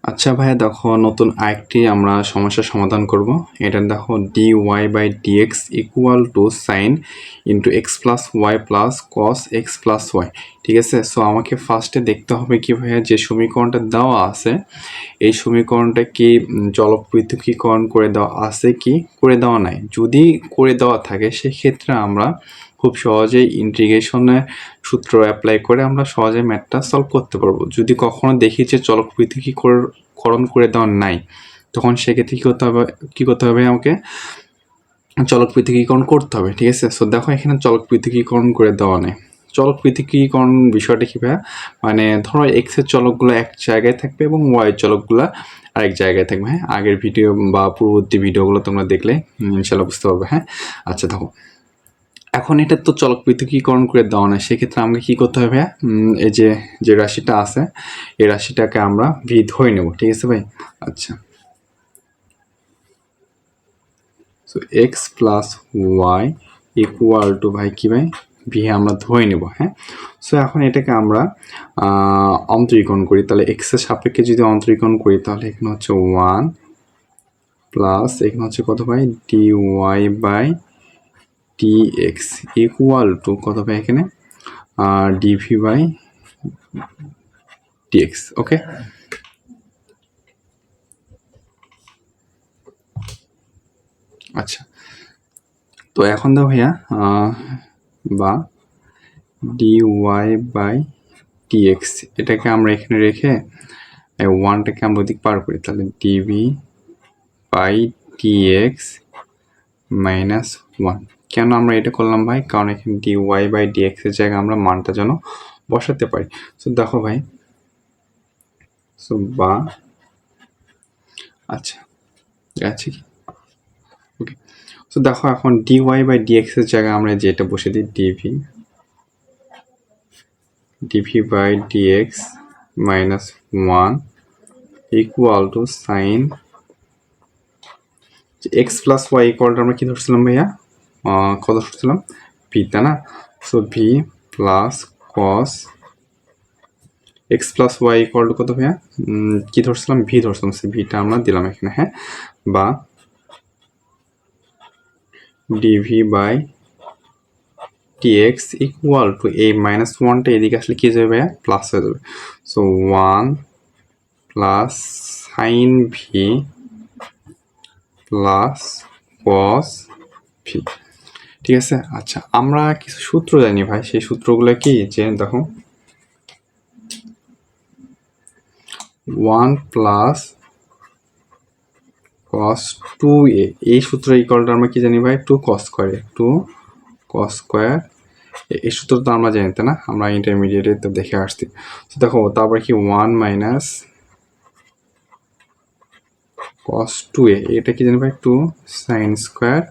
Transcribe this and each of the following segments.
আচ্ছা ভাইয়া দেখো নতুন আরেকটি আমরা সমস্যার সমাধান করব। এটা দেখো dy/dx equal to sine into x plus y plus cos x plus y. ঠিক আছে, সো আমাকে ফার্স্টে দেখতে হবে কি ভাইয়া, যে সমীকরণটা দেওয়া আছে এই সমীকরণটা কি চলক পৃথকীকরণ করে দেওয়া আছে কি করে দেওয়া নাই। যদি করে দেওয়া থাকে সেক্ষেত্রে আমরা খুব সহজেই ইন্টিগ্রেশনের সূত্র অ্যাপ্লাই করে আমরা সহজে ম্যাথটা সলভ করতে পারবো। যদি কখনো দেখি যে চলক পৃথকীকরণ করে দেওয়া নাই, তখন সেক্ষেত্রে কী করতে হবে আমাকে চলক পৃথকীকরণ করতে হবে। ঠিক আছে, সো দেখো এখানে চলক পৃথকীকরণ করে দেওয়া নেই। চলক পৃথকীকরণ বিষয়টা কী ভাইয়া, মানে ধরো এক্সের চলকগুলো এক জায়গায় থাকবে এবং ওয়াই চলকগুলো আরেক জায়গায় থাকবে। হ্যাঁ, আগের ভিডিও বা পূর্ববর্তী ভিডিওগুলো তোমরা দেখলে ইনশাল্লাহ বুঝতে পারবে। হ্যাঁ, আচ্ছা দেখো এখন এটা তো চলক পৃথকীকরণ করে দেওয়া না, সেক্ষেত্রে আমাকে কী করতে হবে ভাইয়া, এই যে রাশিটা আছে এই রাশিটাকে আমরা ভি ধরে নেব। ঠিক আছে ভাই, আচ্ছা so x plus y equal to ভাই কী ভাই ভি আমরা ধরে নেব। হ্যাঁ, সো এখন এটাকে আমরা অন্তরীকরণ করি, তাহলে এক্সের সাপেক্ষে যদি অন্তরীকরণ করি তাহলে এখানে হচ্ছে 1 প্লাস এখানে হচ্ছে কত ভাই d y by d x equal to কত ভাই এখানে ডিভি বাই ডিএক্স। ওকে, আচ্ছা তো এখন দেখো ভাইয়া বা ডি ওয়াই বাই ডিএক্স এটাকে আমরা এখানে রেখে ওয়ানটাকে আমরা ওদিক পার করি, তাহলে dv by dx minus one. কেন আমরা এটা করলাম ভাই, কারণ এখানে ডি ওয়াই বাই ডিএক্স এর জায়গায় আমরা মানটা যেন বসাতে পারি। সো দেখো ভাই, সো বা আচ্ছা আছে কি ওকে, সো দেখো এখন ডি ওয়াই বাই ডিএক্স এর জায়গায় আমরা যেটা বসে দিই dv by dx minus one equal to sine x plus y ইকুয়ালটা আমরা কি ধরছিলাম ভাইয়া, কত ধরছিলাম ভি, তাই না? So v plus cos x plus y equal to কত ভাইয়া, কি ধরছিলাম ভি ধরছিলাম, সে ভিটা আমরা দিলাম এখানে। হ্যাঁ, বা dv by dx equal to এই মাইনাস ওয়ানটা এদিকে আসলে কি যাবে ভাইয়া, প্লাস হয়ে যাবে। So one plus sine v plus cos v. ঠিক আছে, আচ্ছা আমরা কিছু সূত্র জানি ভাই, সেই সূত্রগুলো কি, যে দেখো 1 প্লাস কস 2a এই সূত্র ইকুয়ালটা আমরা কি জানি ভাই, 2 কস স্কয়ার, 2 কস স্কয়ার এই সূত্র তো আমরা জানি, তাই না? আমরা ইন্টারমিডিয়েটে তো দেখে আসছি। তো দেখো তারপরে কি 1 মাইনাস কস 2a এটা কি জানি ভাই 2 সাইন স্কয়ার।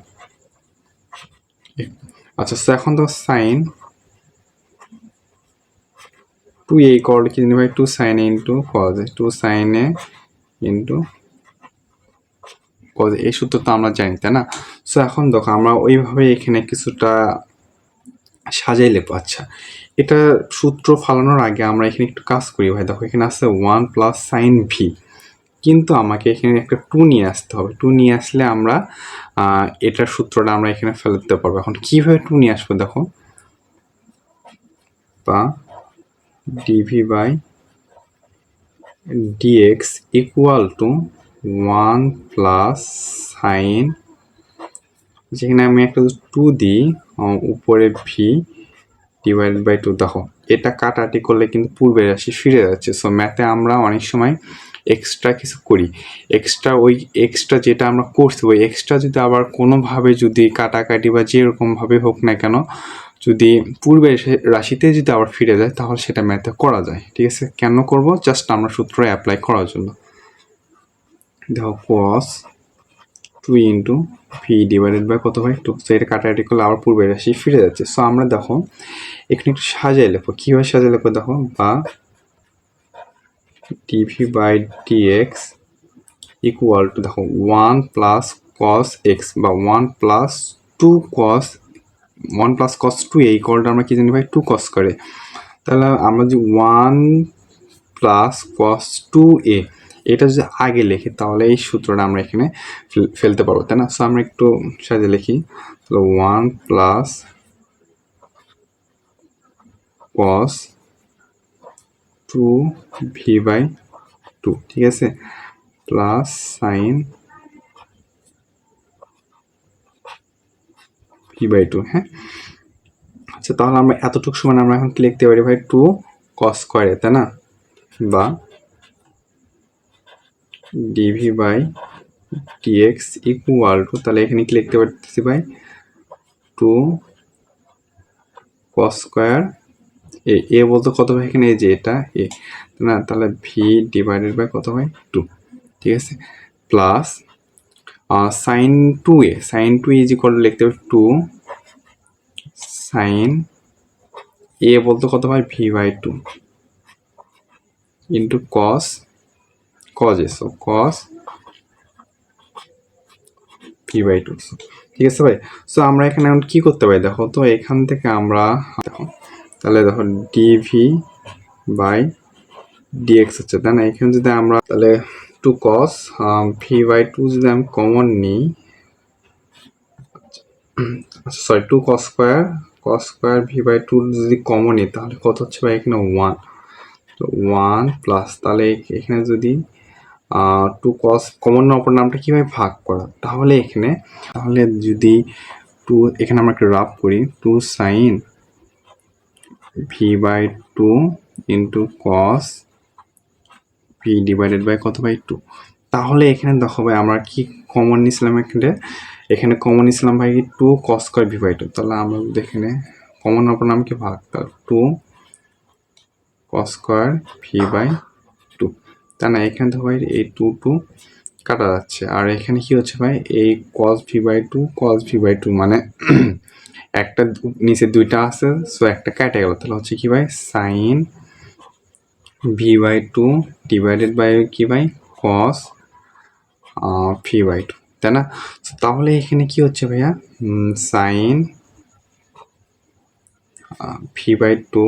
আচ্ছা তো এখন তো সাইন 2a ইকুয়াল কি জানি ভাই 2 sine a into cos a, 2 sine a into cos এই সূত্র তো আমরা জানি, তাই না? সো এখন দেখো আমরা ওইভাবে এখানে কিছুটা সাজাই লেখবো। আচ্ছা এটা সূত্র ফালানোর আগে আমরা এখানে একটু কাজ করি ভাই। দেখো এখানে আছে 1 প্লাস সাইন ভি, কিন্তু আমাকে এখানে একটা 2 নিয়ে আসতে হবে। 2 নিয়ে আসলে আমরা এটার সূত্রটা আমরা এখানে ফেলে দিতে পারবো। এখন কীভাবে 2 নিয়ে আসবো দেখো, বা dv by dx equal to 1 plus sine, যেখানে আমি একটা 2 দিই উপরে ভি ডিভাইডেড বাই 2। দেখো এটা কাটাটি করলে কিন্তু পূর্বের রাশি ফিরে যাচ্ছে। সো ম্যাথে আমরা অনেক সময় এক্সট্রা কিছু করি, ওই এক্সট্রা যেটা আমরা করছি ওই এক্সট্রা যদি আবার কোনোভাবে যদি কাটাকাটি বা যেরকমভাবে হোক না কেন যদি পূর্বের রাশিতে যদি আবার ফিরে যায় তাহলে সেটা ম্যাথে করা যায়। ঠিক আছে, কেন করব, জাস্ট আমরা সূত্র অ্যাপ্লাই করার জন্য। দেখো কস 2 ইন্টু ভি ডিভাইডেড বাই কত হয় 2, সো এটা কাটাকাটি করলে আবার পূর্বের রাশি ফিরে যাচ্ছে। সো আমরা দেখো এখানে একটু সাজাই লেখো, কীভাবে সাজাই লেখো দেখো, বা dv by dx equal to দেখো 1 প্লাস কস এক্স বা 1 প্লাস 2 কস 1 প্লাস কস 2 এই ইকুয়ালটা আমরা কি জানি ভাই 2 কস করে, তাহলে আমরা যে 1 প্লাস কস 2a এটা যদি আগে লিখি তাহলে এই সূত্রটা আমরা এখানে ফেলতে পারবো, তাই না? সো আমরা একটু সাজিয়ে লিখি, তাহলে 1 প্লাস cos 2v/2, ঠিক আছে, প্লাস সাইন v/2। হ্যাঁ, আচ্ছা, তাহলে আমরা এতটুকু সমান আমরা এখন কি লিখতে পারি ভাই? 2 cos স্কয়ারে, তাই না? বা dv/dx ইকুয়াল টু, তাহলে এখানে কি লিখতে পারতেছি ভাই? 2 cos স্কয়ার এ বলতে কত ভাই এখানে? এই যে এটা এ, না? তাহলে ভি ডিভাইডেড বাই কত ভাই? 2, ঠিক আছে, plus sine 2a, sine 2 is equal to লিখতে হবে 2 সাইন এ বলতে কত ভাই? v/2 ইন্টু cos এ, সো cos v/2, ঠিক আছে ভাই? সো আমরা এখানে এখন কি করতে পারি দেখো তো, এখান থেকে আমরা দেখো, তাহলে দেখো dv/dx হচ্ছে, তাই না? এখানে যদি আমরা তাহলে 2 cos v/2 যদি আমি কমন নিই, আচ্ছা সরি, 2 cos স্কয়ার v/2 যদি কমন নিই তাহলে কত হচ্ছে ভাই? এখানে 1, তো 1 প্লাস, তাহলে এখানে যদি 2 cos কমন অপর নামটা কিভাবে ভাগ করা, তাহলে এখানে তাহলে যদি 2 এখানে আমরা একটা রাফ করি, 2 sine v/2 into cos v divided by কত বাই 2, তাহলে এখানে দেখো ভাই আমরা কি কমন নিয়েছিলাম? এখানে কমন নিয়েছিলাম ভাই 2 cos স্কয়ার v/2, তাহলে আমরা এখানে কমন অপর নামকে ভাগ, তাহলে 2 cos স্কয়ার v/2, তাই না? এখানে তো ভাই এই 2 কাটা যাচ্ছে, আর এখানে কি হচ্ছে ভাই? এই cos v/2 মানে একটা নিচে দুইটা আছে, সো একটা কেটে গেল, তাহলে হচ্ছে কি ভাই? সাইন v/2 ডিভাইডেড বাই কি ভাই? cos v/2, তাই না? তাহলে এখানে কি হচ্ছে ভাইয়া? Sine v/2,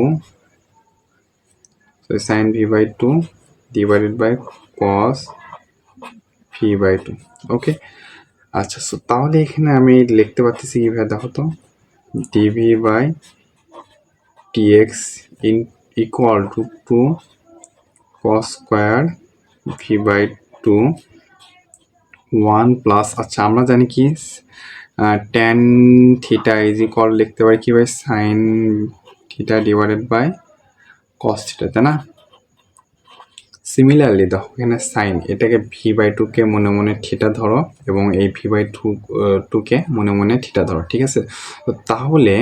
sine v/2 divided by cos v/2, okay. আচ্ছা, সো তাহলে এখানে আমি লিখতে পারতেছি কি ভাই? দেখো তো, dv/dx equal to 2 cos square v/2 1 plus, আচ্ছা আমরা জানি কি tan থিটা ইজ ইকুয়াল লিখতে পারি কি ভাই? Sine theta divided by cos theta, তাই না? সিমিলারলি দেখো এখানে সাইন, এটাকে v/2 কে মনে মনে থিটা ধরো এবং এই v/2 কে মনে মনে থিটা ধরো, ঠিক আছে? তো তাহলে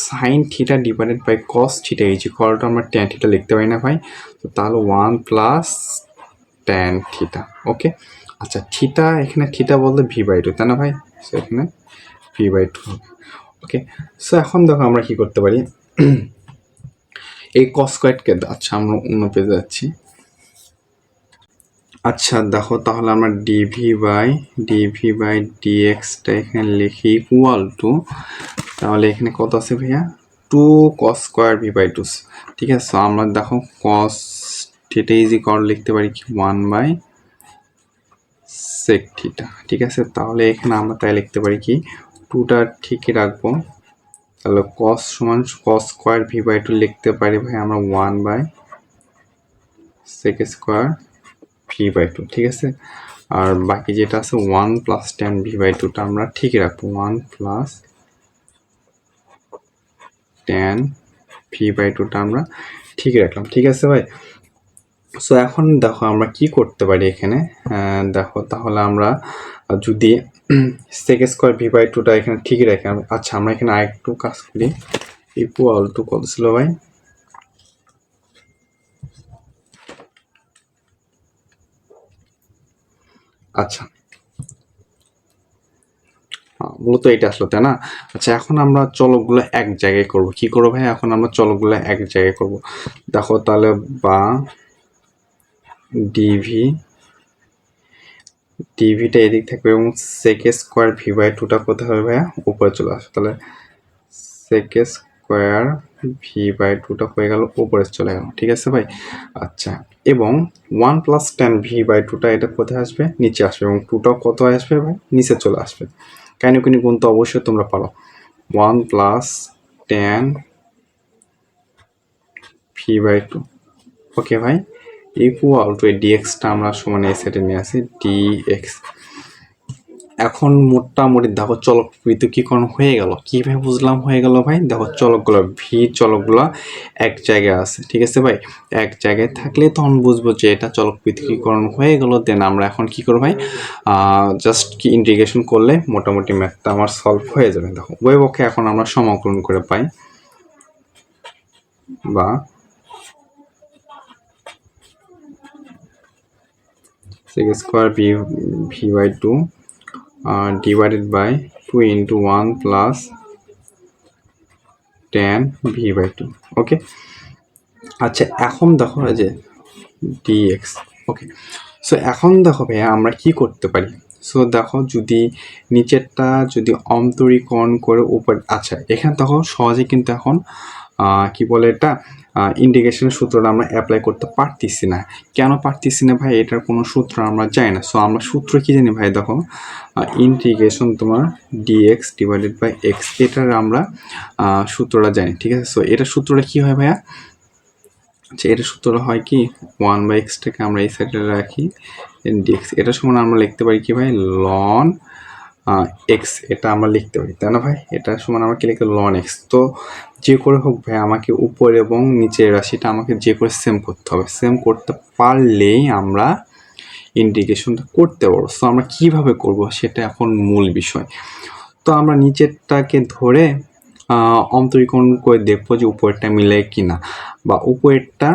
sine theta divided by cos theta is equal to আমরা tan থিটা লিখতে পারি না ভাই? তো তাহলে 1 প্লাস tan থিটা, ওকে। আচ্ছা, থিটা এখানে থিটা বলতে v/2, তাই না ভাই? সো এখানে v/2 হবে, ওকে। সো এখন দেখো আমরা কি করতে পারি, এই cos স্কয়ারকে, আচ্ছা আমরা অন্য পেজে যাচ্ছি। আচ্ছা দেখো, তাহলে আমরা dv/dx-টা এখানে লিখি ইকুয়াল টু, তাহলে এখানে কত আছে ভাইয়া? 2 cos স্কয়ার v/2, ঠিক আছে। সো আমরা দেখো cos থিটা ইজ ইকুয়াল লিখতে পারি কি 1/sec থিটা, ঠিক আছে। তাহলে এখানে আমরা তাই লিখতে পারি কি 2টা ঠিকই রাখবো, তাহলে cos সমান cos স্কয়ার v/2 লিখতে পারি ভাই আমরা 1/sec স্কয়ার v/2, ঠিক আছে। আর বাকি যেটা আছে 1 প্লাস tan v/2টা আমরা ঠিকই রাখবো, 1 প্লাস tan v/2টা আমরা ঠিকই রাখলাম, ঠিক আছে ভাই। সো এখন দেখো আমরা কি করতে পারি এখানে, দেখো তাহলে আমরা যদি sec স্কয়ার v/2টা এখানে ঠিকই রাখি, আচ্ছা আমরা এখানে আরেকটু কাজ করি, ইকুয়াল টু কত ছিল ভাই? আচ্ছা মূলত এটা আসলো, তাই না? আচ্ছা এখন আমরা চলকগুলো এক জায়গায় করব, কি করবো ভাই? এখন আমরা চলকগুলো এক জায়গায় করব, দেখো তাহলে বা ডিভিটা এদিক থাকবে এবং sec স্কয়ার v/2টা কোথায় হবে ভাইয়া? উপরে চলে আসবে, তাহলে sec স্কোয়ার ভি বাই টুটা হয়ে গেল, উপরে চলে গেল, ঠিক আছে ভাই। আচ্ছা, এবং 1 + tan ভি বাই টুটা এটা কোথায় আসবে, নিচে আসবে, এবং টুটাও কত আসবে ভাই, নিচে চলে আসবে। কাইনি গুণ তো অবশ্যই তোমরা পারো। 1 + tan ভি বাই টু, ওকে ভাই, ইকুয়াল টু এই ডিএক্সটা আমরা সমান এই সেটে নিয়ে আসি, ডিএক্স। এখন মোটামুটি দেখো চলক পৃথকীকরণ হয়ে গেল। কীভাবে বুঝলাম হয়ে গেল ভাই, দেখো চলকগুলো ভি চলকগুলো এক জায়গায় আছে, ঠিক আছে ভাই। এক জায়গায় থাকলে তখন বুঝবো যে এটা চলক পৃথকীকরণ হয়ে গেল। দেন আমরা এখন কি করবো ভাই, জাস্ট কি ইন্টিগ্রেশন করলে মোটামুটি ম্যাথটা আমার সলভ হয়ে যাবে। দেখো উভয়পক্ষে এখন আমরা সমাকলন করে পাই, বা sec square v by two divided by 2 into 1 plus tan v by two, okay. আচ্ছা, এখন দেখো যে dx, ওকে। সো এখন দেখো ভাইয়া আমরা কি করতে পারি। সো দেখো যদি নিচেরটা যদি অন্তরীকরণ করে উপর, আচ্ছা এখানে দেখো সহজে কিন্তু এখন কি বলে এটা ইন্টিগ্রেশনের সূত্রটা আমরা অ্যাপ্লাই করতে পারতেছি না। কেন পারতেছি না ভাই, এটার কোনো সূত্র আমরা জানি না। সো আমরা সূত্র কি জানি ভাই, দেখো ইন্টিগ্রেশন তোমার ডিএক্স ডিভাইডেড বাই এক্স, এটার আমরা সূত্রটা জানি, ঠিক আছে। সো এটার সূত্রটা কি হয় ভাইয়া, আচ্ছা এটার সূত্রটা হয় কি, 1/x-টাকে আমরা এই সাইডে রাখি, ডিএক্স এটা সমান আমরা লিখতে পারি কি ভাই, লন এক্স, এটা আমরা লিখতে পারি, তাই না ভাই। এটা সমান আমরা কি লিখতে, লন এক্স। তো যে করে হোক ভাই আমাকে উপর এবং নিচের রাশিটা আমাকে যে করে সেম করতে হবে। সেম করতে পারলেই আমরা ইন্টিগ্রেশনটা করতে পারবো। সো আমরা কিভাবে করব সেটা এখন মূল বিষয়। তো আমরা নিচেরটাকে ধরে অন্তরীকরণ করে দেখবো যে উপরেরটা মিলে কিনা, বা উপরেরটা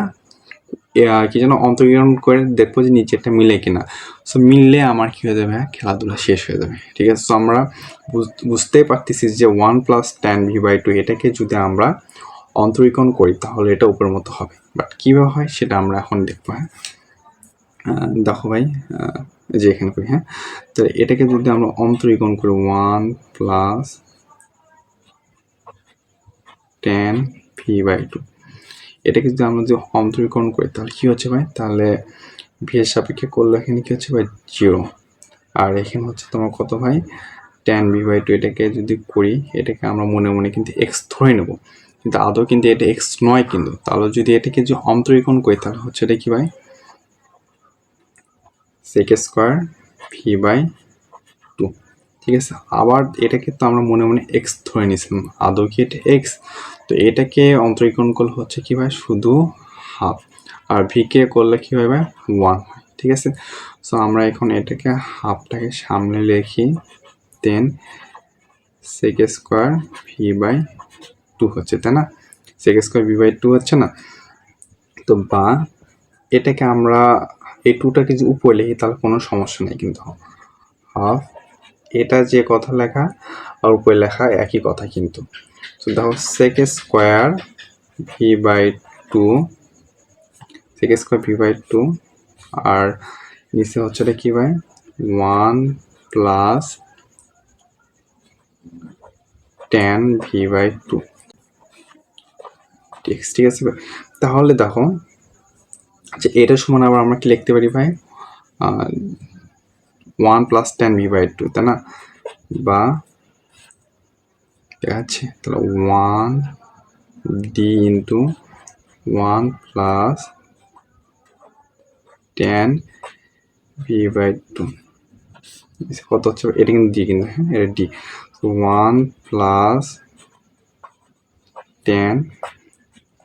কি যেন অন্তরীকরণ করে দেখবো যে নিচেরটা মিলে কিনা। সো মিললে আমার কি হয়ে যাবে, খেলাধুলা শেষ হয়ে যাবে, ঠিক আছে। সো আমরা বুঝতেই পারতেছি যে 1 + tan ভি বাই টু এটাকে যদি আমরা অন্তরীকরণ করি তাহলে এটা উপরের মতো হবে। বাট কীভাবে হয় সেটা আমরা এখন দেখবো। হ্যাঁ দেখো ভাই, যে এখানে করি, হ্যাঁ তো এটাকে যদি আমরা অন্তরীকরণ করি 1 + tan ভি বাই টু, এটাকে যদি আমরা যদি অন্তরীকরণ করি তাহলে কী হচ্ছে ভাই, তাহলে ভি এর সাপেক্ষে করলে এখানে কী হচ্ছে ভাই, 0। আর এখানে হচ্ছে তোমার কত ভাই, tan ভি বাই টু, এটাকে যদি করি এটাকে আমরা মনে মনে কিন্তু এক্স ধরে নেব, কিন্তু আদৌ কিন্তু এটা এক্স নয় কিন্তু। তাহলে যদি এটাকে যদি অন্তরীকরণ করি তাহলে হচ্ছে এটা কি ভাই, sec square v by two, ঠিক আছে। আবার এটাকে তো আমরা মনে মনে এক্স ধরে নিয়েছিলাম, আদৌ কি এটা এক্স। তো এটাকে অন্তরীকরণ করলে হচ্ছে কি ভাই, শুধু হাফ, আর ভিকে করলে কি হয় ভাই, 1, ঠিক আছে। সো আমরা এখন এটাকে হাফটাকে সামনে লিখি, then sec square v by two হচ্ছে, তাই না, sec square v by two হচ্ছে না। তো বা এটাকে আমরা এই টুটাকে যদি উপরে লিখি তাহলে কোনো সমস্যা নেই কিন্তু, হাফ এটা যে কথা লেখা আর উপরে লেখা একই কথা কিন্তু। তো দেখো sec square v by two, sec square v by two, আর নিচে হচ্ছে এটা কি ভাই, 1 + tan ভি বাই টু, ঠিক আছে ভাই। তাহলে দেখো আচ্ছা এটা সমান আবার আমরা কি লিখতে পারি ভাই, 1 + tan ভি বাই টু, তাই না, বা ঠিক আছে, তাহলে 1d into 1 + tan v by two, কত হচ্ছে এটা কিন্তু ডি কিন্তু, হ্যাঁ এটা d. 1 + tan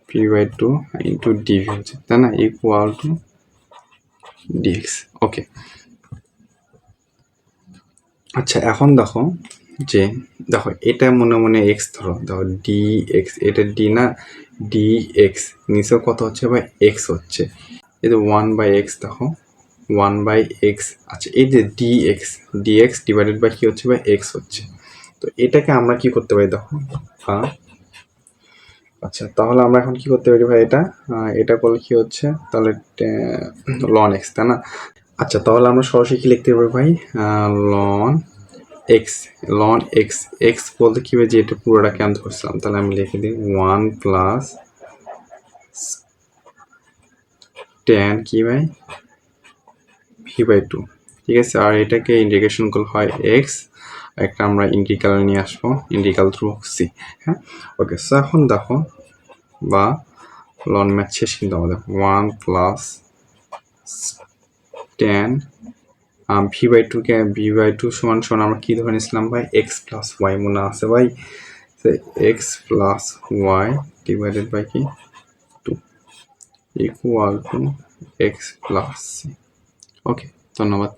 v by two into dv হচ্ছে, তাই না, ইকুয়াল টু ডিএক্স, ওকে। আচ্ছা এখন দেখো যে দেখো এটা মনে মনে এক্স ধরো, দেখো ডি এক্স, এটা ডি না, ডি এক্স নিচেও কত হচ্ছে ভাই, এক্স হচ্ছে, এই যে 1/x, দেখো 1/x। আচ্ছা এই যে ডিএক্স ডিভাইডেড বাই কি হচ্ছে ভাই, এক্স হচ্ছে। তো এটাকে আমরা কি করতে পারি দেখো, আচ্ছা তাহলে আমরা এখন কি করতে পারি ভাই, এটা করলে কি হচ্ছে, তাহলে লন এক্স, তাই না। আচ্ছা তাহলে আমরা সরাসরি কি লিখতে পারি ভাই, ln x ln x x বলতে কী হবে যে এটা পুরোটা কেন ধরছিলাম, তাহলে আমি লিখে দিই 1 প্লাস tan কি ভাই v/2, ঠিক আছে। আর এটাকে ইন্টিগ্রেশন করলে হয় এক্স, একটা আমরা ইন্টিগ্রাল নিয়ে আসবো, ইন্টিগ্রাল থ্রু সি। হ্যাঁ, ওকে। সো এখন দেখো বা লন ম্যাথ শেষ কিন্তু আমাদের 1 প্লাস tan v/2 কে v/2 সমান সমান আমরা কি ধরে নিয়েছিলাম ভাই, এক্স প্লাস ওয়াই, মনে আছে ভাই? X plus y divided by কি 2 equal to x plus c. Okay, ধন্যবাদ।